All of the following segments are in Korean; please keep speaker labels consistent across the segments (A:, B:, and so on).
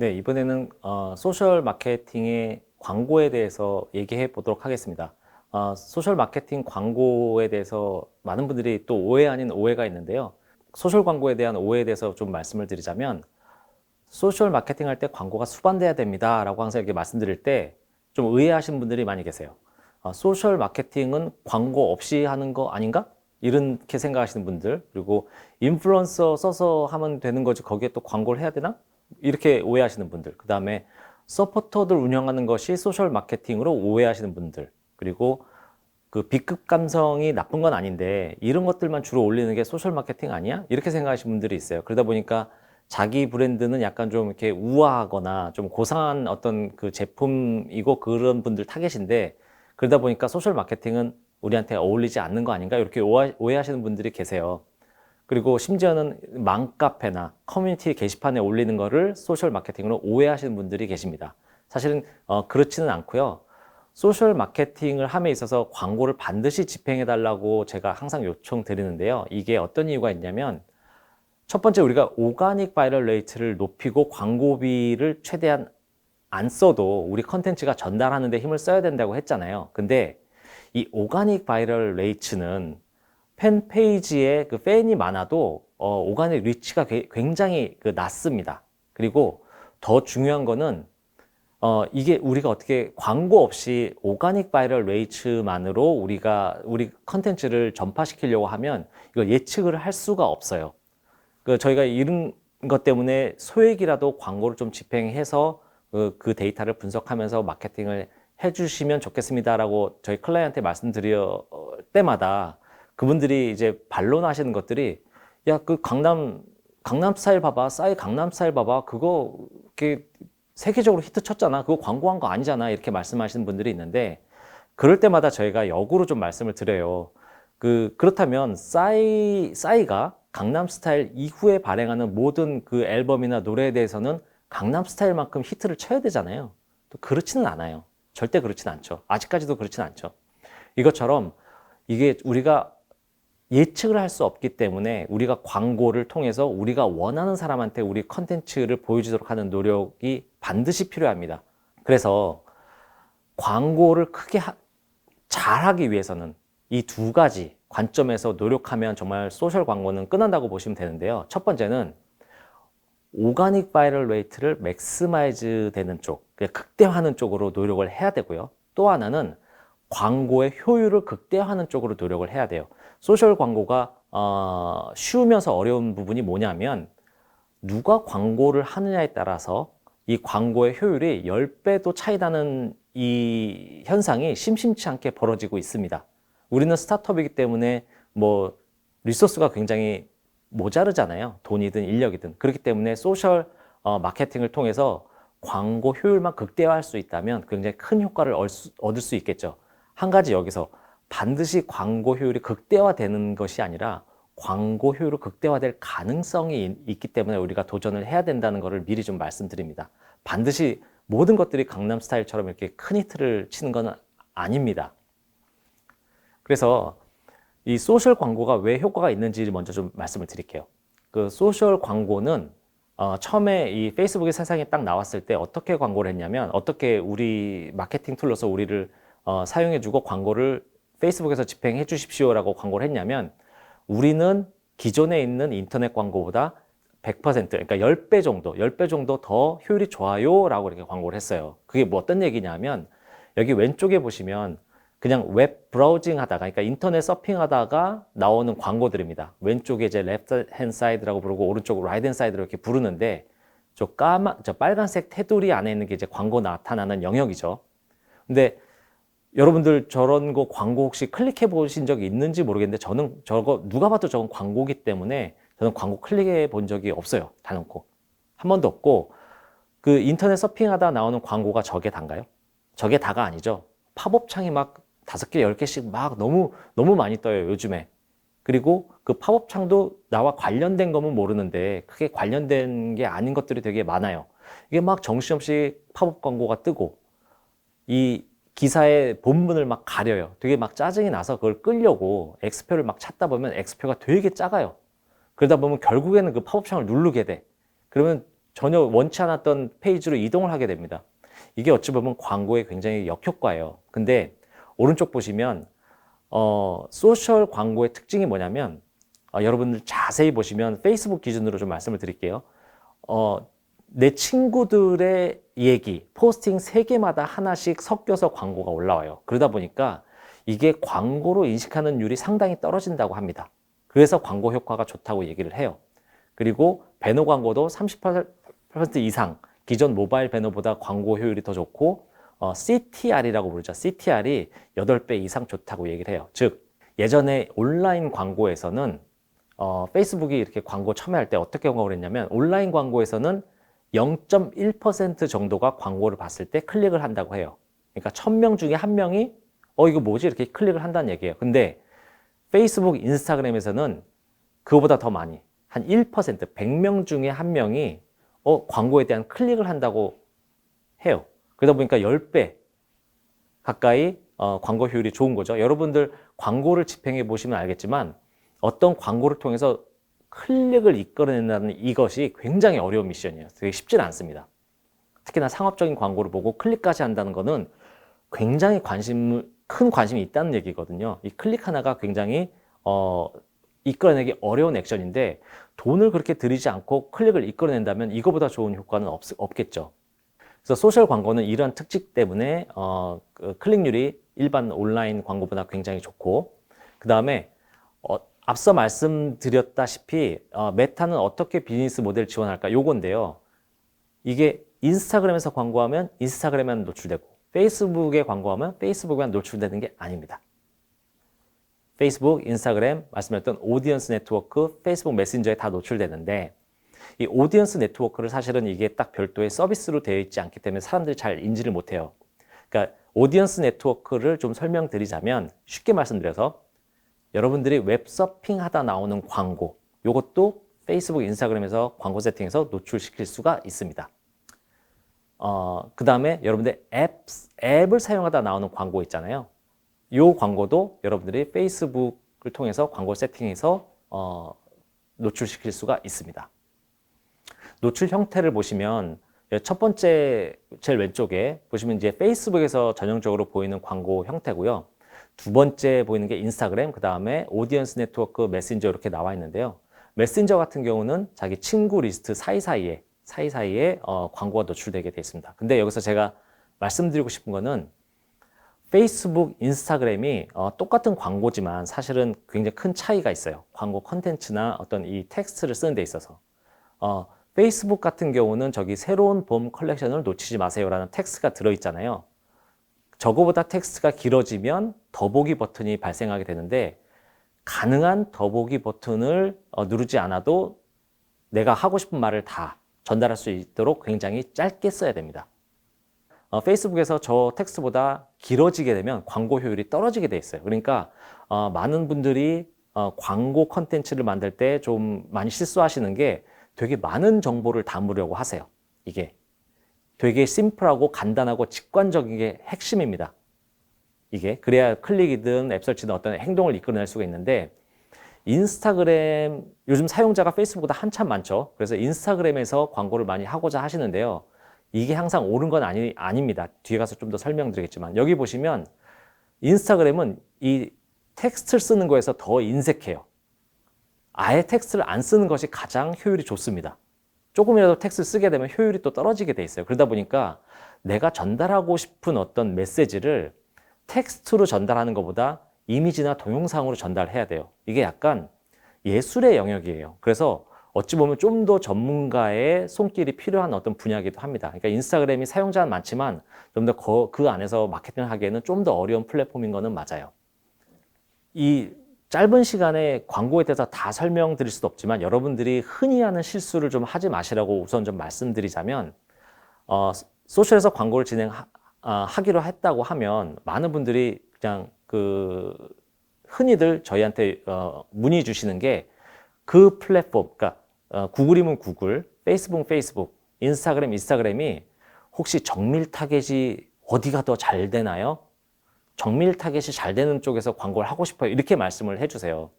A: 네, 이번에는 소셜 마케팅의 광고에 대해서 얘기해 보도록 하겠습니다. 소셜 마케팅 광고에 대해서 많은 분들이 또 오해 아닌 오해가 있는데요. 소셜 광고에 대한 오해에 대해서 좀 말씀을 드리자면, 소셜 마케팅 할 때 광고가 수반돼야 됩니다 라고 항상 이렇게 말씀드릴 때 좀 의아하신 분들이 많이 계세요. 소셜 마케팅은 광고 없이 하는 거 아닌가? 이렇게 생각하시는 분들, 그리고 인플루언서 써서 하면 되는 거지 거기에 또 광고를 해야 되나? 이렇게 오해하시는 분들, 그 다음에 서포터들 운영하는 것이 소셜 마케팅으로 오해하시는 분들, 그리고 그 B급 감성이 나쁜 건 아닌데 이런 것들만 주로 올리는 게 소셜 마케팅 아니야? 이렇게 생각하시는 분들이 있어요. 그러다 보니까 자기 브랜드는 약간 좀 이렇게 우아하거나 좀 고상한 어떤 그 제품이고 그런 분들 타겟인데, 그러다 보니까 소셜 마케팅은 우리한테 어울리지 않는 거 아닌가? 이렇게 오해하시는 분들이 계세요. 그리고 심지어는 맘카페나 커뮤니티 게시판에 올리는 거를 소셜 마케팅으로 오해하시는 분들이 계십니다. 사실은 그렇지는 않고요. 소셜 마케팅을 함에 있어서 광고를 반드시 집행해 달라고 제가 항상 요청드리는데요. 이게 어떤 이유가 있냐면, 첫 번째, 우리가 오가닉 바이럴 레이트를 높이고 광고비를 최대한 안 써도 우리 컨텐츠가 전달하는 데 힘을 써야 된다고 했잖아요. 근데 이 오가닉 바이럴 레이트는 팬 페이지에 그 팬이 많아도 오가닉 리치가 굉장히 낮습니다. 그리고 더 중요한 거는 이게 우리가 어떻게 광고 없이 오가닉 바이럴 레이츠만으로 우리 컨텐츠를 전파시키려고 하면 이걸 예측을 할 수가 없어요. 저희가 이런 것 때문에 소액이라도 광고를 좀 집행해서 그 데이터를 분석하면서 마케팅을 해주시면 좋겠습니다라고 저희 클라이언트에 말씀드릴 때마다 그분들이 이제 반론하시는 것들이, 야, 그 강남 스타일 봐봐, 싸이 강남 스타일 봐봐, 그거 이렇게 세계적으로 히트 쳤잖아, 그거 광고한 거 아니잖아, 이렇게 말씀하시는 분들이 있는데, 그럴 때마다 저희가 역으로 좀 말씀을 드려요. 그렇다면 싸이가 강남 스타일 이후에 발행하는 모든 그 앨범이나 노래에 대해서는 강남 스타일만큼 히트를 쳐야 되잖아요. 또 그렇지는 않아요. 절대 그렇지는 않죠. 아직까지도 그렇지는 않죠. 이것처럼 이게 우리가 예측을 할 수 없기 때문에 우리가 광고를 통해서 우리가 원하는 사람한테 우리 컨텐츠를 보여주도록 하는 노력이 반드시 필요합니다. 그래서 광고를 잘하기 위해서는 이 두 가지 관점에서 노력하면 정말 소셜 광고는 끝난다고 보시면 되는데요. 첫 번째는 오가닉 바이럴 레이트를 맥시마이즈 되는 쪽, 극대화하는 쪽으로 노력을 해야 되고요. 또 하나는 광고의 효율을 극대화하는 쪽으로 노력을 해야 돼요. 소셜 광고가 쉬우면서 어려운 부분이 뭐냐면, 누가 광고를 하느냐에 따라서 이 광고의 효율이 10배도 차이 나는 이 현상이 심심치 않게 벌어지고 있습니다. 우리는 스타트업이기 때문에 뭐 리소스가 굉장히 모자르잖아요. 돈이든 인력이든. 그렇기 때문에 소셜 마케팅을 통해서 광고 효율만 극대화할 수 있다면 굉장히 큰 효과를 얻을 수 있겠죠. 한 가지 여기서 반드시 광고 효율이 극대화되는 것이 아니라 광고 효율이 극대화될 가능성이 있기 때문에 우리가 도전을 해야 된다는 것을 미리 좀 말씀드립니다. 반드시 모든 것들이 강남 스타일처럼 이렇게 큰 히트를 치는 건 아닙니다. 그래서 이 소셜 광고가 왜 효과가 있는지 먼저 좀 말씀을 드릴게요. 그 소셜 광고는 처음에 이 페이스북의 세상에 딱 나왔을 때 어떻게 광고를 했냐면, 어떻게 우리 마케팅 툴로서 우리를 사용해주고 광고를 페이스북에서 집행해 주십시오라고 광고를 했냐면, 우리는 기존에 있는 인터넷 광고보다 100%, 그러니까 10배 정도 더 효율이 좋아요 라고 이렇게 광고를 했어요. 그게 뭐 어떤 얘기냐면, 여기 왼쪽에 보시면 그냥 웹 브라우징 하다가, 그러니까 인터넷 서핑 하다가 나오는 광고들입니다. 왼쪽에 이제 레프트 핸드 사이드라고 부르고 오른쪽 라이트 핸드 사이드로 이렇게 부르는데, 저 빨간색 테두리 안에 있는 게 이제 광고 나타나는 영역이죠. 근데 여러분들 저런 거 광고 혹시 클릭해 보신 적이 있는지 모르겠는데, 저는 저거 누가 봐도 저건 광고기 때문에 저는 광고 클릭해 본 적이 없어요. 단언코. 한 번도 없고, 그 인터넷 서핑하다 나오는 광고가 저게 단가요? 저게 다가 아니죠. 팝업 창이 막 5개, 10개씩 막 너무 많이 떠요, 요즘에. 그리고 그 팝업 창도 나와 관련된 거면 모르는데 크게 관련된 게 아닌 것들이 되게 많아요. 이게 막 정신없이 팝업 광고가 뜨고, 이 기사의 본문을 막 가려요. 되게 막 짜증이 나서 그걸 끌려고 X표를 막 찾다 보면 X표가 되게 작아요. 그러다 보면 결국에는 그 팝업 창을 누르게 돼. 그러면 전혀 원치 않았던 페이지로 이동을 하게 됩니다. 이게 어찌 보면 광고의 굉장히 역효과예요. 근데 오른쪽 보시면 소셜 광고의 특징이 뭐냐면 여러분들 자세히 보시면 페이스북 기준으로 좀 말씀을 드릴게요. 내 친구들의 얘기, 포스팅 3개마다 하나씩 섞여서 광고가 올라와요. 그러다 보니까 이게 광고로 인식하는 율이 상당히 떨어진다고 합니다. 그래서 광고 효과가 좋다고 얘기를 해요. 그리고 배너 광고도 38% 이상 기존 모바일 배너보다 광고 효율이 더 좋고 CTR이라고 부르죠. CTR이 8배 이상 좋다고 얘기를 해요. 즉 예전에 온라인 광고에서는 페이스북이 이렇게 광고 첨예할 때 어떻게 광고를 했냐면 온라인 광고에서는 0.1% 정도가 광고를 봤을 때 클릭을 한다고 해요. 그러니까 1000명 중에 1명이 이거 뭐지? 이렇게 클릭을 한다는 얘기예요. 근데 페이스북, 인스타그램에서는 그거보다 더 많이 한 1%, 100명 중에 1명이 광고에 대한 클릭을 한다고 해요. 그러다 보니까 10배 가까이 광고 효율이 좋은 거죠. 여러분들 광고를 집행해 보시면 알겠지만 어떤 광고를 통해서 클릭을 이끌어낸다는 이것이 굉장히 어려운 미션이에요. 되게 쉽지는 않습니다. 특히나 상업적인 광고를 보고 클릭까지 한다는 거는 굉장히 큰 관심이 있다는 얘기거든요. 이 클릭 하나가 굉장히 이끌어내기 어려운 액션인데 돈을 그렇게 들이지 않고 클릭을 이끌어낸다면 이거보다 좋은 효과는 없겠죠. 그래서 소셜 광고는 이러한 특징 때문에 클릭률이 일반 온라인 광고보다 굉장히 좋고, 그 다음에 앞서 말씀드렸다시피 메타는 어떻게 비즈니스 모델 지원할까 요건데요. 이게 인스타그램에서 광고하면 인스타그램에만 노출되고 페이스북에 광고하면 페이스북에만 노출되는 게 아닙니다. 페이스북, 인스타그램, 말씀드렸던 오디언스 네트워크, 페이스북 메신저에 다 노출되는데 이 오디언스 네트워크를 사실은 이게 딱 별도의 서비스로 되어 있지 않기 때문에 사람들이 잘 인지를 못해요. 그러니까 오디언스 네트워크를 좀 설명드리자면 쉽게 말씀드려서 여러분들이 웹서핑 하다 나오는 광고, 이것도 페이스북, 인스타그램에서 광고 세팅해서 노출시킬 수가 있습니다. 그 다음에 여러분들 앱을 사용하다 나오는 광고 있잖아요. 이 광고도 여러분들이 페이스북을 통해서 광고 세팅해서 노출시킬 수가 있습니다. 노출 형태를 보시면 첫 번째 제일 왼쪽에 보시면 이제 페이스북에서 전형적으로 보이는 광고 형태고요. 두 번째 보이는 게 인스타그램, 그 다음에 오디언스 네트워크, 메신저 이렇게 나와 있는데요. 메신저 같은 경우는 자기 친구 리스트 사이사이에 광고가 노출되게 되어 있습니다. 근데 여기서 제가 말씀드리고 싶은 거는 페이스북, 인스타그램이 똑같은 광고지만 사실은 굉장히 큰 차이가 있어요. 광고 컨텐츠나 어떤 이 텍스트를 쓰는 데 있어서. 페이스북 같은 경우는 저기 새로운 봄 컬렉션을 놓치지 마세요라는 텍스트가 들어있잖아요. 저거보다 텍스트가 길어지면 더보기 버튼이 발생하게 되는데 가능한 더보기 버튼을 누르지 않아도 내가 하고 싶은 말을 다 전달할 수 있도록 굉장히 짧게 써야 됩니다. 페이스북에서 저 텍스트보다 길어지게 되면 광고 효율이 떨어지게 돼 있어요. 그러니까 많은 분들이 광고 컨텐츠를 만들 때 좀 많이 실수하시는 게 되게 많은 정보를 담으려고 하세요. 이게 되게 심플하고 간단하고 직관적인 게 핵심입니다. 이게 그래야 클릭이든 앱 설치든 어떤 행동을 이끌어낼 수가 있는데 인스타그램 요즘 사용자가 페이스북보다 한참 많죠. 그래서 인스타그램에서 광고를 많이 하고자 하시는데요. 이게 항상 옳은 건 아닙니다. 뒤에 가서 좀 더 설명드리겠지만 여기 보시면 인스타그램은 이 텍스트를 쓰는 거에서 더 인색해요. 아예 텍스트를 안 쓰는 것이 가장 효율이 좋습니다. 조금이라도 텍스트를 쓰게 되면 효율이 또 떨어지게 돼 있어요. 그러다 보니까 내가 전달하고 싶은 어떤 메시지를 텍스트로 전달하는 것보다 이미지나 동영상으로 전달해야 돼요. 이게 약간 예술의 영역이에요. 그래서 어찌 보면 좀 더 전문가의 손길이 필요한 어떤 분야이기도 합니다. 그러니까 인스타그램이 사용자는 많지만 좀 더 그 안에서 마케팅을 하기에는 좀 더 어려운 플랫폼인 거는 맞아요. 이 짧은 시간에 광고에 대해서 다 설명드릴 수도 없지만 여러분들이 흔히 하는 실수를 좀 하지 마시라고 우선 좀 말씀드리자면 소셜에서 광고를 진행하기로 했다고 하면 많은 분들이 그냥 흔히들 저희한테 문의 주시는 게 그 플랫폼, 그러니까 구글이면 구글, 페이스북, 인스타그램이 혹시 정밀 타겟이 어디가 더 잘 되나요? 정밀 타겟이 잘 되는 쪽에서 광고를 하고 싶어요. 이렇게 말씀을 해주세요.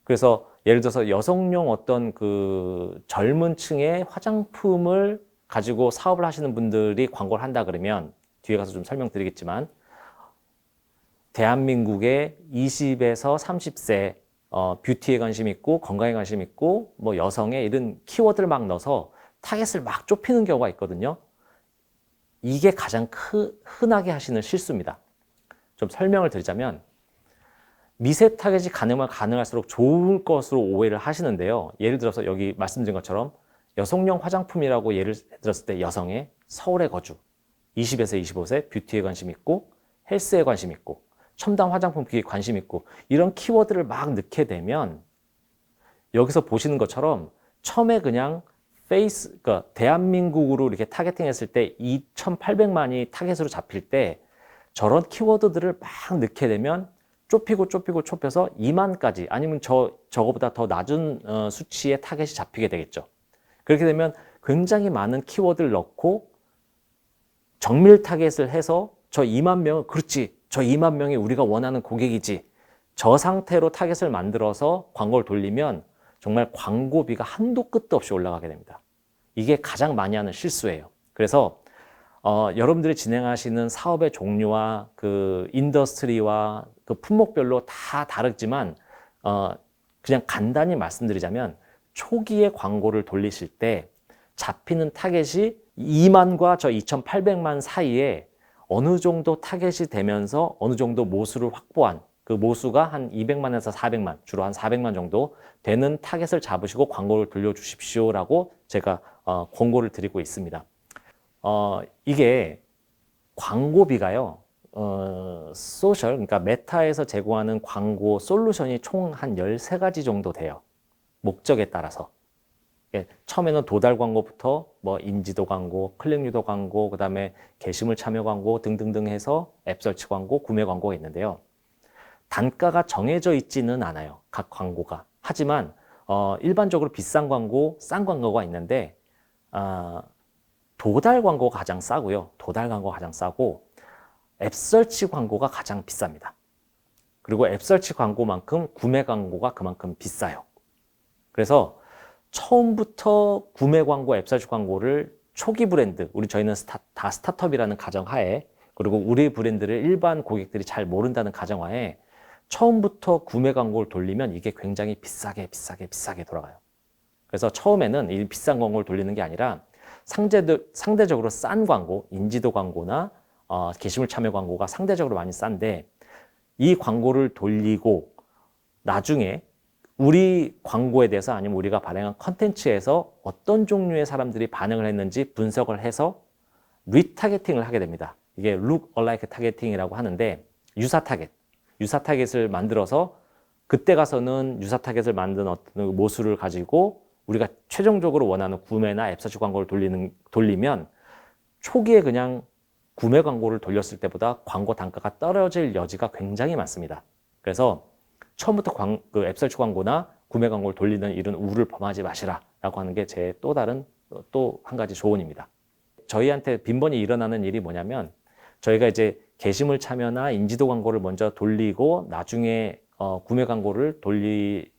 A: 그래서 예를 들어서 여성용 어떤 그 젊은 층의 화장품을 가지고 사업을 하시는 분들이 광고를 한다 그러면 뒤에 가서 좀 설명드리겠지만 대한민국의 20에서 30세 뷰티에 관심 있고 건강에 관심 있고 뭐 여성의 이런 키워드를 막 넣어서 타겟을 막 좁히는 경우가 있거든요. 이게 가장 흔하게 하시는 실수입니다. 좀 설명을 드리자면 미세 타겟이 가능하면 가능할수록 좋을 것으로 오해를 하시는데요. 예를 들어서 여기 말씀드린 것처럼 여성용 화장품이라고 예를 들었을 때 여성의 서울에 거주, 20에서 25세 뷰티에 관심 있고 헬스에 관심 있고 첨단 화장품에 관심 있고 이런 키워드를 막 넣게 되면 여기서 보시는 것처럼 처음에 그냥 그러니까 대한민국으로 이렇게 타겟팅 했을 때 2,800만이 타겟으로 잡힐 때 저런 키워드들을 막 넣게 되면 좁히고 좁혀서 2만까지 아니면 저거보다 더 낮은 수치의 타겟이 잡히게 되겠죠. 그렇게 되면 굉장히 많은 키워드를 넣고 정밀 타겟을 해서 저 2만 명은 그렇지, 저 2만 명이 우리가 원하는 고객이지, 저 상태로 타겟을 만들어서 광고를 돌리면 정말 광고비가 한도 끝도 없이 올라가게 됩니다. 이게 가장 많이 하는 실수예요. 그래서 여러분들이 진행하시는 사업의 종류와 그 인더스트리와 그 품목별로 다 다르지만 그냥 간단히 말씀드리자면 초기에 광고를 돌리실 때 잡히는 타겟이 2만과 저 2,800만 사이에 어느 정도 타겟이 되면서 어느 정도 모수를 확보한 그 모수가 한 200만에서 400만, 주로 한 400만 정도 되는 타겟을 잡으시고 광고를 돌려주십시오라고 제가 권고를 드리고 있습니다. 이게 광고비가요, 소셜, 그러니까 메타에서 제공하는 광고 솔루션이 총 한 13가지 정도 돼요. 목적에 따라서. 처음에는 도달 광고부터 뭐 인지도 광고, 클릭 유도 광고, 그다음에 게시물 참여 광고 등등등 해서 앱 설치 광고, 구매 광고가 있는데요. 단가가 정해져 있지는 않아요. 각 광고가. 하지만 일반적으로 비싼 광고, 싼 광고가 있는데 도달 광고가 가장 싸고요. 도달 광고가 가장 싸고 앱 설치 광고가 가장 비쌉니다. 그리고 앱 설치 광고만큼 구매 광고가 그만큼 비싸요. 그래서 처음부터 구매 광고, 앱 설치 광고를 초기 브랜드, 저희는 다 스타트업이라는 가정하에, 그리고 우리 브랜드를 일반 고객들이 잘 모른다는 가정하에 처음부터 구매 광고를 돌리면 이게 굉장히 비싸게 돌아가요. 그래서 처음에는 이 비싼 광고를 돌리는 게 아니라 상대적으로 싼 광고, 인지도 광고나 게시물 참여 광고가 상대적으로 많이 싼데 이 광고를 돌리고 나중에 우리 광고에 대해서 아니면 우리가 발행한 컨텐츠에서 어떤 종류의 사람들이 반응을 했는지 분석을 해서 리타겟팅을 하게 됩니다. 이게 look alike 타겟팅이라고 하는데 유사 타겟을 만들어서 그때 가서는 유사 타겟을 만든 어떤 모수를 가지고 우리가 최종적으로 원하는 구매나 앱 서치 광고를 돌리면 초기에 그냥 구매 광고를 돌렸을 때보다 광고 단가가 떨어질 여지가 굉장히 많습니다. 그래서 처음부터 그 앱 설치 광고나 구매 광고를 돌리는 이런 우를 범하지 마시라 라고 하는 게 제 또 한 가지 조언입니다. 저희한테 빈번히 일어나는 일이 뭐냐면 저희가 이제 게시물 참여나 인지도 광고를 먼저 돌리고 나중에 구매 광고를 돌리면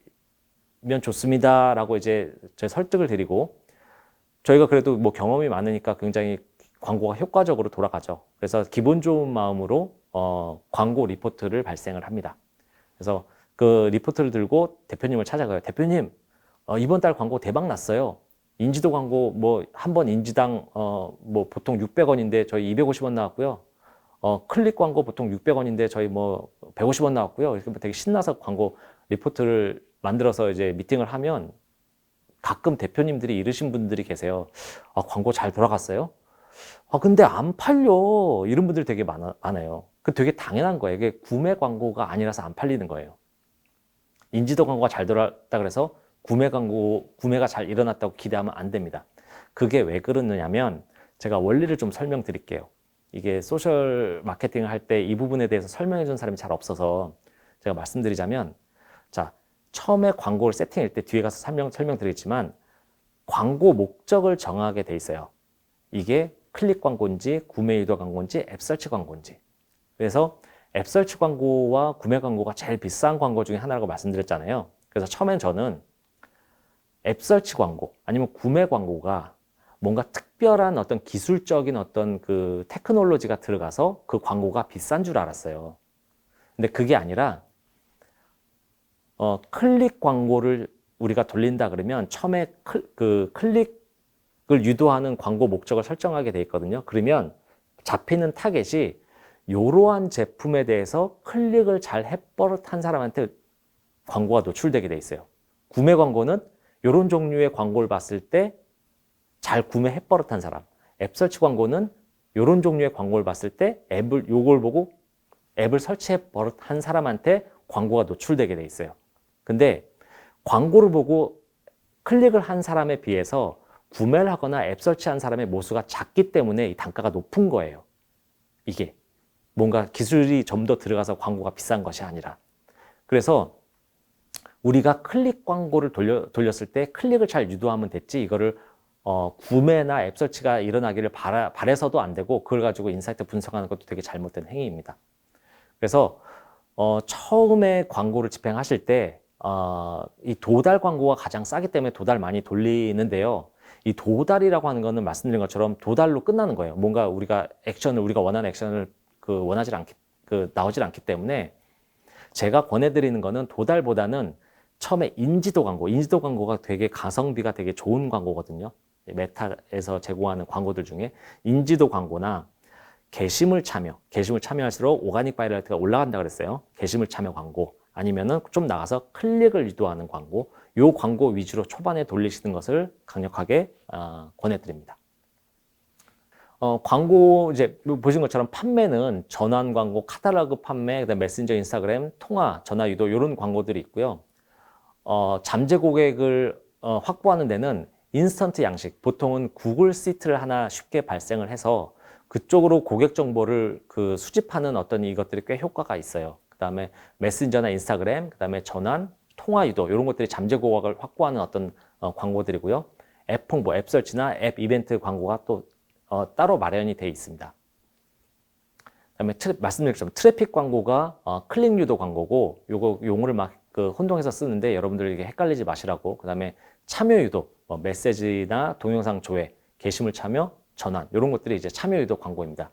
A: 좋습니다 라고 이제 저희 설득을 드리고 저희가 그래도 뭐 경험이 많으니까 굉장히 광고가 효과적으로 돌아가죠. 그래서 기분 좋은 마음으로 광고 리포트를 발생을 합니다. 그래서 그 리포트를 들고 대표님을 찾아가요. 대표님, 이번 달 광고 대박 났어요. 인지도 광고 뭐 한 번 인지당 뭐 보통 600원인데 저희 250원 나왔고요. 클릭 광고 보통 600원인데 저희 뭐 150원 나왔고요. 이렇게 되게 신나서 광고 리포트를 만들어서 이제 미팅을 하면 가끔 대표님들이 이러신 분들이 계세요. 광고 잘 돌아갔어요? 근데 안 팔려. 이런 분들이 되게 많아요. 그 되게 당연한 거예요. 이게 구매 광고가 아니라서 안 팔리는 거예요. 인지도 광고가 잘 돌았다 그래서 구매가 잘 일어났다고 기대하면 안 됩니다. 그게 왜 그러느냐면 제가 원리를 좀 설명드릴게요. 이게 소셜 마케팅을 할 때 이 부분에 대해서 설명해 준 사람이 잘 없어서 제가 말씀드리자면 자, 처음에 광고를 세팅할 때 뒤에 가서 설명드리겠지만 광고 목적을 정하게 돼 있어요. 이게 클릭 광고인지 구매 유도 광고인지 앱 설치 광고인지. 그래서 앱 설치 광고와 구매 광고가 제일 비싼 광고 중에 하나라고 말씀드렸잖아요. 그래서 처음엔 저는 앱 설치 광고 아니면 구매 광고가 뭔가 특별한 어떤 기술적인 어떤 그 테크놀로지가 들어가서 그 광고가 비싼 줄 알았어요. 근데 그게 아니라 클릭 광고를 우리가 돌린다 그러면 처음에 클릭을 유도하는 광고 목적을 설정하게 돼 있거든요. 그러면 잡히는 타겟이 이러한 제품에 대해서 클릭을 잘 해버릇한 사람한테 광고가 노출되게 돼 있어요. 구매 광고는 이런 종류의 광고를 봤을 때 잘 구매해버릇한 사람. 앱 설치 광고는 이런 종류의 광고를 봤을 때 요걸 보고 앱을 설치해버릇한 사람한테 광고가 노출되게 돼 있어요. 근데 광고를 보고 클릭을 한 사람에 비해서 구매를 하거나 앱 설치한 사람의 모수가 작기 때문에 이 단가가 높은 거예요. 이게 뭔가 기술이 좀 더 들어가서 광고가 비싼 것이 아니라. 그래서 우리가 클릭 광고를 돌렸을 때 클릭을 잘 유도하면 됐지 이거를 구매나 앱 설치가 일어나기를 바래서도 안 되고 그걸 가지고 인사이트 분석하는 것도 되게 잘못된 행위입니다. 그래서 처음에 광고를 집행하실 때 이 도달 광고가 가장 싸기 때문에 도달 많이 돌리는데요. 이 도달이라고 하는 거는 말씀드린 것처럼 도달로 끝나는 거예요. 뭔가 우리가 원하는 액션을 나오질 않기 때문에 제가 권해드리는 거는 도달보다는 처음에 인지도 광고가 되게 가성비가 되게 좋은 광고거든요. 메타에서 제공하는 광고들 중에 인지도 광고나 게시물 참여할수록 오가닉 바이럴티가 올라간다 그랬어요. 게시물 참여 광고 아니면은 좀 나가서 클릭을 유도하는 광고, 요 광고 위주로 초반에 돌리시는 것을 강력하게 권해드립니다. 광고 이제 보신 것처럼 판매는 전환 광고, 카탈로그 판매, 그다음 메신저, 인스타그램, 통화, 전화 유도 이런 광고들이 있고요. 잠재 고객을 확보하는 데는 인스턴트 양식, 보통은 구글 시트를 하나 쉽게 발생을 해서 그쪽으로 고객 정보를 수집하는 어떤 이것들이 꽤 효과가 있어요. 그 다음에 메신저나 인스타그램, 그 다음에 전환, 통화 유도 이런 것들이 잠재 고객을 확보하는 어떤 광고들이고요. 앱 홍보, 앱 설치나 앱 이벤트 광고가 또 따로 마련이 되어 있습니다. 그다음에 말씀드린 것처럼 트래픽 광고가 클릭 유도 광고고 요거 용어를 막 혼동해서 쓰는데 여러분들 이게 헷갈리지 마시라고. 그다음에 참여 유도, 메시지나 동영상 조회, 게시물 참여, 전환 이런 것들이 이제 참여 유도 광고입니다.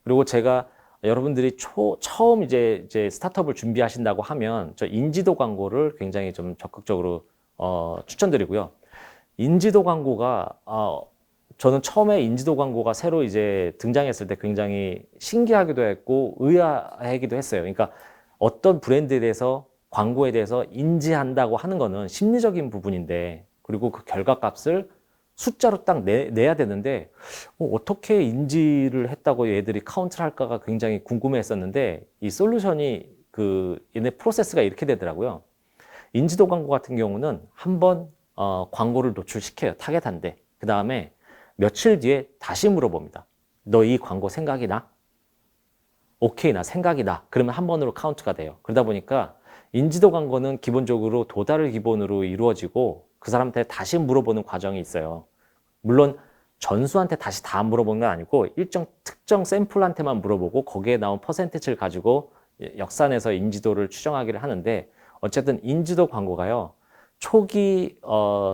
A: 그리고 제가 여러분들이 처음 이제 스타트업을 준비하신다고 하면 저 인지도 광고를 굉장히 좀 적극적으로 추천드리고요. 인지도 광고가 저는 처음에 인지도 광고가 새로 이제 등장했을 때 굉장히 신기하기도 했고 의아하기도 했어요. 그러니까 어떤 브랜드에 대해서 광고에 대해서 인지한다고 하는 거는 심리적인 부분인데 그리고 그 결과값을 숫자로 딱 내야 되는데 어떻게 인지를 했다고 얘들이 카운트를 할까가 굉장히 궁금했었는데 이 솔루션이 얘네 프로세스가 이렇게 되더라고요. 인지도 광고 같은 경우는 한번 광고를 노출시켜요. 타겟한데 그 다음에 며칠 뒤에 다시 물어봅니다. 너 이 광고 생각이 나? 오케이, 나 생각이 나. 그러면 한 번으로 카운트가 돼요. 그러다 보니까 인지도 광고는 기본적으로 도달을 기본으로 이루어지고 그 사람한테 다시 물어보는 과정이 있어요. 물론 전수한테 다시 다 물어보는 건 아니고 일정 특정 샘플한테만 물어보고 거기에 나온 퍼센티지를 가지고 역산해서 인지도를 추정하기를 하는데 어쨌든 인지도 광고가요. 초기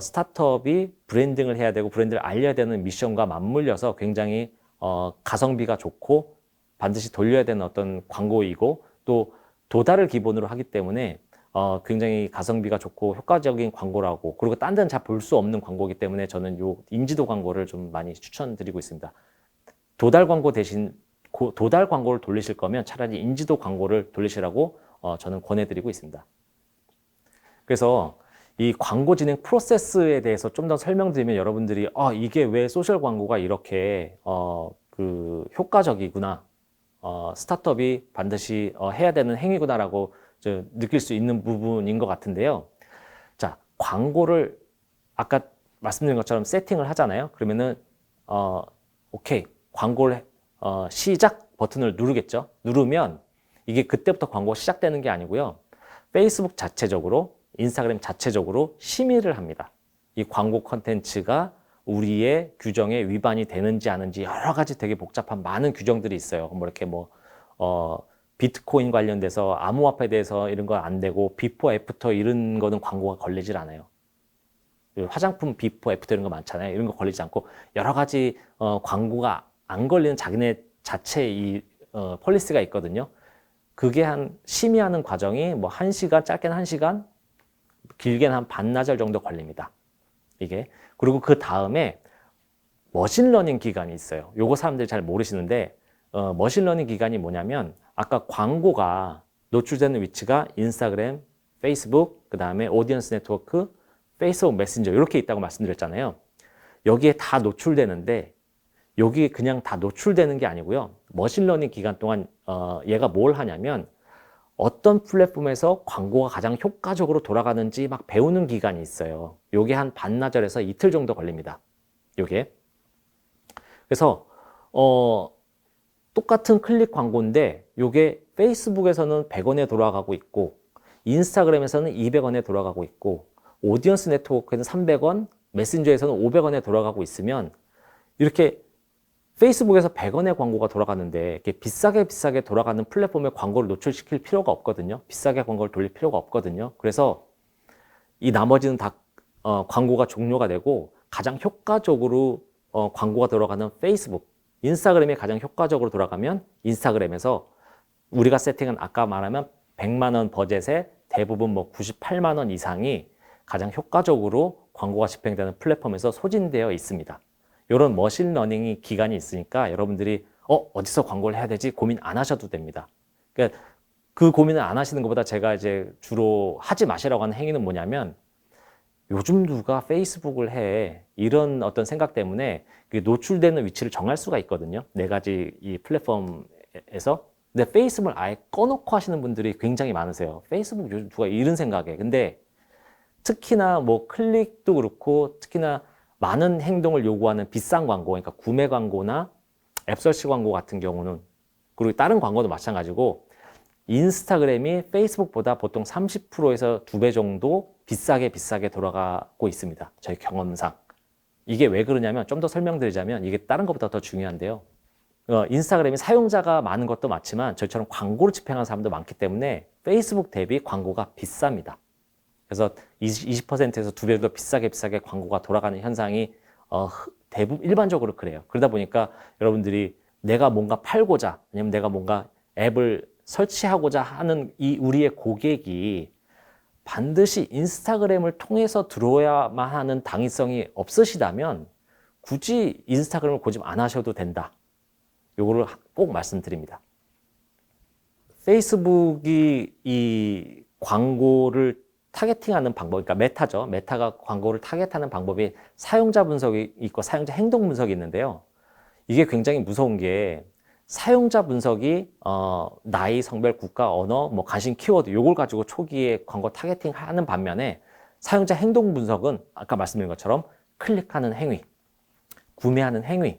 A: 스타트업이 브랜딩을 해야 되고 브랜드를 알려야 되는 미션과 맞물려서 굉장히 가성비가 좋고 반드시 돌려야 되는 어떤 광고이고 또 도달을 기본으로 하기 때문에 굉장히 가성비가 좋고 효과적인 광고라고 그리고 딴 데는 잘 볼 수 없는 광고이기 때문에 저는 요 인지도 광고를 좀 많이 추천드리고 있습니다. 도달 광고 대신 도달 광고를 돌리실 거면 차라리 인지도 광고를 돌리시라고 저는 권해드리고 있습니다. 그래서 이 광고 진행 프로세스에 대해서 좀 더 설명드리면 여러분들이 이게 왜 소셜 광고가 이렇게 효과적이구나 스타트업이 반드시 해야 되는 행위구나라고 느낄 수 있는 부분인 것 같은데요. 자, 광고를 아까 말씀드린 것처럼 세팅을 하잖아요. 그러면은 오케이 광고를 시작 버튼을 누르겠죠. 누르면 이게 그때부터 광고가 시작되는 게 아니고요. 페이스북 자체적으로 인스타그램 자체적으로 심의를 합니다. 이 광고 컨텐츠가 우리의 규정에 위반이 되는지 아닌지 여러 가지 되게 복잡한 많은 규정들이 있어요. 뭐 이렇게 비트코인 관련돼서 암호화폐에 대해서 이런 거 안 되고 비포 애프터 이런 거는 광고가 걸리질 않아요. 화장품 비포 애프터 이런 거 많잖아요. 이런 거 걸리지 않고 여러 가지 광고가 안 걸리는 자기네 자체 이 폴리시가 있거든요. 그게 한 심의하는 과정이 뭐 1시간, 짧게는 1시간, 길게는 한 반나절 정도 걸립니다. 이게. 그리고 그 다음에 머신러닝 기간이 있어요. 요거 사람들이 잘 모르시는데 머신러닝 기간이 뭐냐면 아까 광고가 노출되는 위치가 인스타그램, 페이스북, 그 다음에 오디언스 네트워크, 페이스북 메신저 이렇게 있다고 말씀드렸잖아요. 여기에 다 노출되는데 여기에 그냥 다 노출되는 게 아니고요. 머신러닝 기간 동안 얘가 뭘 하냐면 어떤 플랫폼에서 광고가 가장 효과적으로 돌아가는지 막 배우는 기간이 있어요. 요게 한 반나절에서 이틀 정도 걸립니다. 요게. 그래서 똑같은 클릭 광고인데 요게 페이스북에서는 100원에 돌아가고 있고 인스타그램에서는 200원에 돌아가고 있고 오디언스 네트워크에는 300원, 메신저에서는 500원에 돌아가고 있으면 이렇게 페이스북에서 100원의 광고가 돌아가는데 이렇게 비싸게 돌아가는 플랫폼에 광고를 노출시킬 필요가 없거든요. 비싸게 광고를 돌릴 필요가 없거든요. 그래서 이 나머지는 다 광고가 종료가 되고 가장 효과적으로 광고가 돌아가는 페이스북, 인스타그램이 가장 효과적으로 돌아가면 인스타그램에서 우리가 세팅한 아까 말하면 100만 원 버젯에 대부분 뭐 98만 원 이상이 가장 효과적으로 광고가 집행되는 플랫폼에서 소진되어 있습니다. 이런 머신러닝이 기간이 있으니까 여러분들이 어디서 광고를 해야 되지 고민 안 하셔도 됩니다. 그러니까 그 고민을 안 하시는 것보다 제가 이제 주로 하지 마시라고 하는 행위는 뭐냐면 요즘 누가 페이스북을 해 이런 어떤 생각 때문에 노출되는 위치를 정할 수가 있거든요. 4가지 이 플랫폼에서. 근데 페이스북을 아예 꺼놓고 하시는 분들이 굉장히 많으세요. 페이스북 요즘 누가 이런 생각해. 근데 특히나 뭐 클릭도 그렇고 특히나 많은 행동을 요구하는 비싼 광고, 그러니까 구매 광고나 앱서치 광고 같은 경우는 그리고 다른 광고도 마찬가지고 인스타그램이 페이스북보다 보통 30%에서 2배 정도 비싸게 돌아가고 있습니다. 저희 경험상. 이게 왜 그러냐면 좀 더 설명드리자면 이게 다른 것보다 더 중요한데요. 인스타그램이 사용자가 많은 것도 맞지만 저희처럼 광고를 집행하는 사람도 많기 때문에 페이스북 대비 광고가 비쌉니다. 그래서 20%에서 2배 더 비싸게 광고가 돌아가는 현상이 대부분 일반적으로 그래요. 그러다 보니까 여러분들이 내가 뭔가 팔고자 아니면 내가 뭔가 앱을 설치하고자 하는 이 우리의 고객이 반드시 인스타그램을 통해서 들어야만 하는 당위성이 없으시다면 굳이 인스타그램을 고집 안 하셔도 된다. 요거를 꼭 말씀드립니다. 페이스북이 이 광고를 타겟팅하는 방법, 그러니까 메타죠. 메타가 광고를 타겟하는 방법이 사용자 분석이 있고 사용자 행동 분석이 있는데요. 이게 굉장히 무서운 게 사용자 분석이 나이, 성별, 국가, 언어, 뭐 관심 키워드 요걸 가지고 초기에 광고 타겟팅하는 반면에 사용자 행동 분석은 아까 말씀드린 것처럼 클릭하는 행위, 구매하는 행위,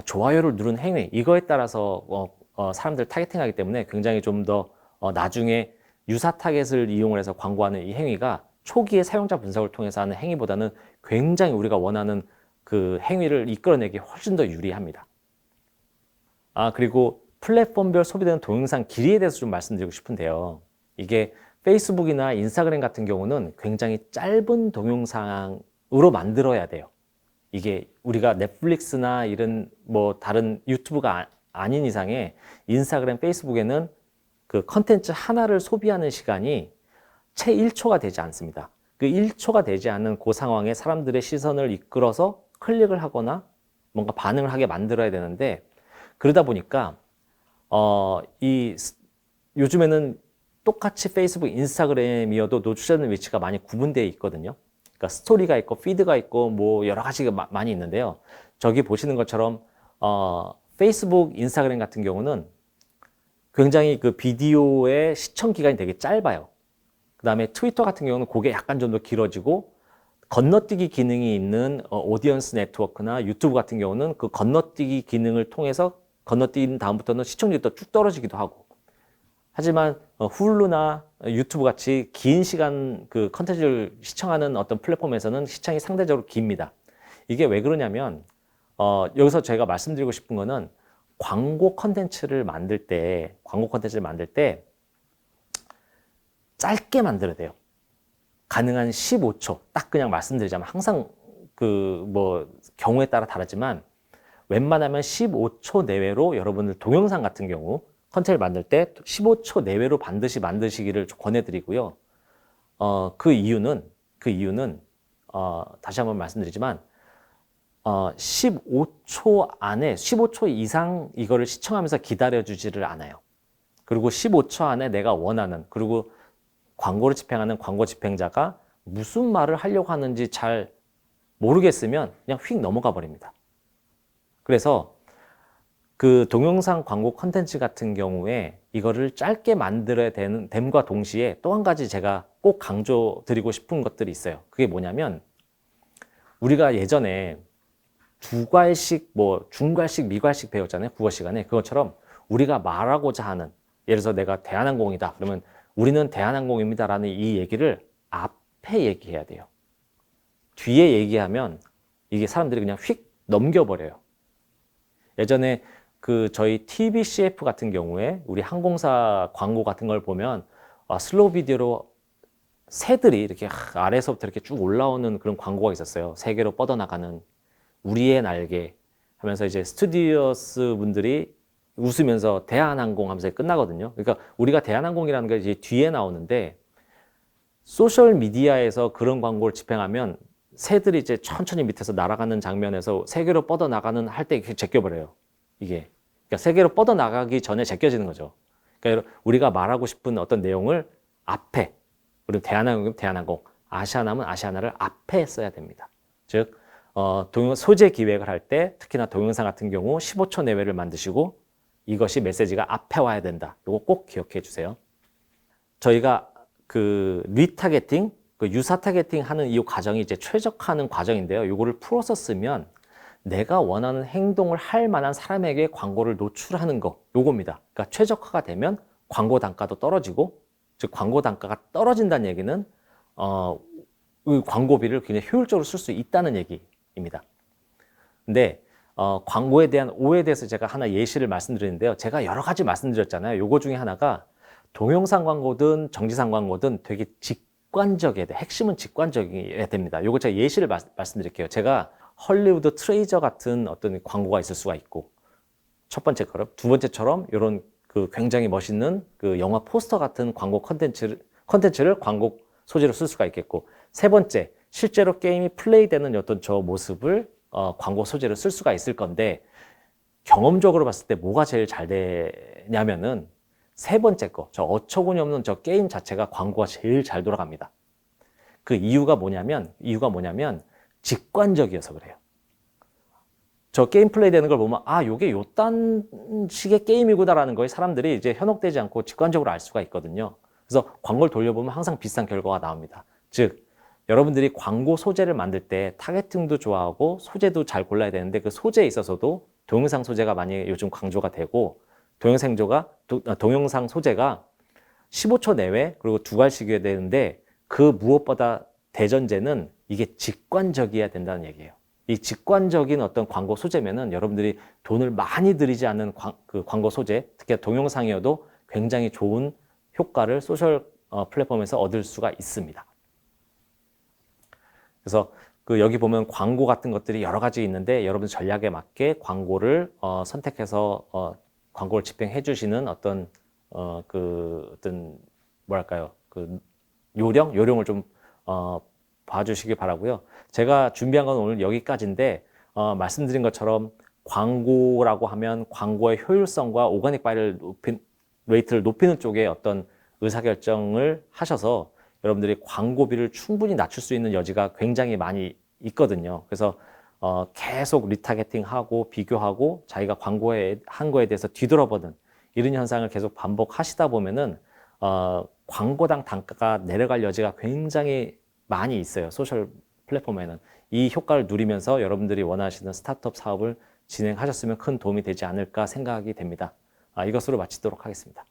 A: 좋아요를 누른 행위 이거에 따라서 사람들 타겟팅하기 때문에 굉장히 좀 더 나중에 유사 타겟을 이용을 해서 광고하는 이 행위가 초기에 사용자 분석을 통해서 하는 행위보다는 굉장히 우리가 원하는 그 행위를 이끌어내기 훨씬 더 유리합니다. 그리고 플랫폼별 소비되는 동영상 길이에 대해서 좀 말씀드리고 싶은데요. 이게 페이스북이나 인스타그램 같은 경우는 굉장히 짧은 동영상으로 만들어야 돼요. 이게 우리가 넷플릭스나 이런 뭐 다른 유튜브가 아닌 이상에 인스타그램, 페이스북에는 그 컨텐츠 하나를 소비하는 시간이 채 1초가 되지 않습니다. 그 1초가 되지 않은 그 상황에 사람들의 시선을 이끌어서 클릭을 하거나 뭔가 반응을 하게 만들어야 되는데 그러다 보니까 요즘에는 똑같이 페이스북, 인스타그램이어도 노출되는 위치가 많이 구분되어 있거든요. 그러니까 스토리가 있고 피드가 있고 뭐 여러 가지가 많이 있는데요. 저기 보시는 것처럼 페이스북, 인스타그램 같은 경우는 굉장히 그 비디오의 시청 기간이 되게 짧아요. 그 다음에 트위터 같은 경우는 그게 약간 좀 더 길어지고 건너뛰기 기능이 있는 오디언스 네트워크나 유튜브 같은 경우는 그 건너뛰기 기능을 통해서 건너뛴 다음부터는 시청률이 더 쭉 떨어지기도 하고 하지만 훌루나 유튜브 같이 긴 시간 그 컨텐츠를 시청하는 어떤 플랫폼에서는 시청이 상대적으로 깁니다. 이게 왜 그러냐면 여기서 제가 말씀드리고 싶은 거는 광고 컨텐츠를 만들 때 짧게 만들어야 돼요. 가능한 15초. 딱 그냥 말씀드리자면 항상 경우에 따라 다르지만 웬만하면 15초 내외로 여러분들 동영상 같은 경우 컨텐츠를 만들 때 15초 내외로 반드시 만드시기를 권해드리고요. 그 이유는 다시 한번 말씀드리지만 15초 이상 이거를 시청하면서 기다려주지를 않아요. 그리고 15초 안에 내가 원하는, 그리고 광고를 집행하는 광고 집행자가 무슨 말을 하려고 하는지 잘 모르겠으면 그냥 휙 넘어가 버립니다. 그래서 그 동영상 광고 컨텐츠 같은 경우에 이거를 짧게 만들어야 됨과 동시에 또 한 가지 제가 꼭 강조드리고 싶은 것들이 있어요. 그게 뭐냐면 우리가 예전에 두괄식, 중괄식, 미괄식 배웠잖아요. 국어 시간에. 그것처럼 우리가 말하고자 하는, 예를 들어서 내가 대한항공이다. 그러면 우리는 대한항공입니다라는 이 얘기를 앞에 얘기해야 돼요. 뒤에 얘기하면 이게 사람들이 그냥 휙 넘겨버려요. 예전에 저희 TBCF 같은 경우에 우리 항공사 광고 같은 걸 보면 슬로우 비디오로 새들이 이렇게 아래에서부터 이렇게 쭉 올라오는 그런 광고가 있었어요. 세계로 뻗어나가는 우리의 날개 하면서 이제 스튜디오스 분들이 웃으면서 대한항공 하면서 끝나거든요. 그러니까 우리가 대한항공이라는 게 이제 뒤에 나오는데 소셜 미디어에서 그런 광고를 집행하면 새들이 이제 천천히 밑에서 날아가는 장면에서 세계로 뻗어나가는 할 때 제껴버려요. 이게. 그러니까 세계로 뻗어나가기 전에 제껴지는 거죠. 그러니까 우리가 말하고 싶은 어떤 내용을 앞에, 우리 대한항공이면 대한항공, 아시아나면 아시아나를 앞에 써야 됩니다. 즉, 소재 기획을 할 때 특히나 동영상 같은 경우 15초 내외를 만드시고 이것이 메시지가 앞에 와야 된다. 이거 꼭 기억해 주세요. 저희가 리타겟팅, 유사 타겟팅 하는 이 과정이 이제 최적화하는 과정인데요. 이거를 풀어서 쓰면 내가 원하는 행동을 할 만한 사람에게 광고를 노출하는 거, 요겁니다. 그러니까 최적화가 되면 광고 단가도 떨어지고, 즉 광고 단가가 떨어진다는 얘기는 광고비를 굉장히 효율적으로 쓸 수 있다는 얘기입니다. 근데 광고에 대한 오해에 대해서 제가 하나 예시를 말씀드리는데요. 제가 여러 가지 말씀드렸잖아요. 요거 중에 하나가 동영상 광고든 정지상 광고든 되게 직관적이어야 돼. 핵심은 직관적이어야 됩니다. 요거 제가 예시를 말씀드릴게요. 제가 헐리우드 트레이저 같은 어떤 광고가 있을 수가 있고, 첫 번째처럼, 두 번째처럼 이런 굉장히 멋있는 영화 포스터 같은 광고 컨텐츠를 광고 소재로 쓸 수가 있겠고, 세 번째, 실제로 게임이 플레이되는 어떤 저 모습을 광고 소재로 쓸 수가 있을 건데, 경험적으로 봤을 때 뭐가 제일 잘 되냐면은 세 번째 저 어처구니 없는 저 게임 자체가 광고가 제일 잘 돌아갑니다. 그 이유가 뭐냐면 직관적이어서 그래요. 저 게임 플레이 되는 걸 보면 요게 요딴 식의 게임이구나라는 거에 사람들이 이제 현혹되지 않고 직관적으로 알 수가 있거든요. 그래서 광고를 돌려보면 항상 비슷한 결과가 나옵니다. 즉, 여러분들이 광고 소재를 만들 때 타겟팅도 좋아하고 소재도 잘 골라야 되는데 그 소재에 있어서도 동영상 소재가 많이 요즘 강조가 되고 동영상 소재가 15초 내외 그리고 두괄식이어야 되는데 그 무엇보다 대전제는 이게 직관적이어야 된다는 얘기예요. 이 직관적인 어떤 광고 소재면은 여러분들이 돈을 많이 들이지 않는 광고 소재, 특히 동영상이어도 굉장히 좋은 효과를 소셜 플랫폼에서 얻을 수가 있습니다. 그래서 여기 보면 광고 같은 것들이 여러 가지 있는데 여러분 전략에 맞게 광고를 선택해서 광고를 집행해 주시는 어떤 뭐랄까요, 요령을 좀 봐주시기 바라고요. 제가 준비한 건 오늘 여기까지인데 말씀드린 것처럼 광고라고 하면 광고의 효율성과 오가닉 바이럴 레이트를 높이는 쪽에 어떤 의사결정을 하셔서 여러분들이 광고비를 충분히 낮출 수 있는 여지가 굉장히 많이 있거든요. 그래서 계속 리타겟팅하고 비교하고 자기가 광고에 한 거에 대해서 뒤돌아보는 이런 현상을 계속 반복하시다 보면은 광고당 단가가 내려갈 여지가 굉장히 많이 있어요. 소셜 플랫폼에는. 이 효과를 누리면서 여러분들이 원하시는 스타트업 사업을 진행하셨으면 큰 도움이 되지 않을까 생각이 됩니다. 이것으로 마치도록 하겠습니다.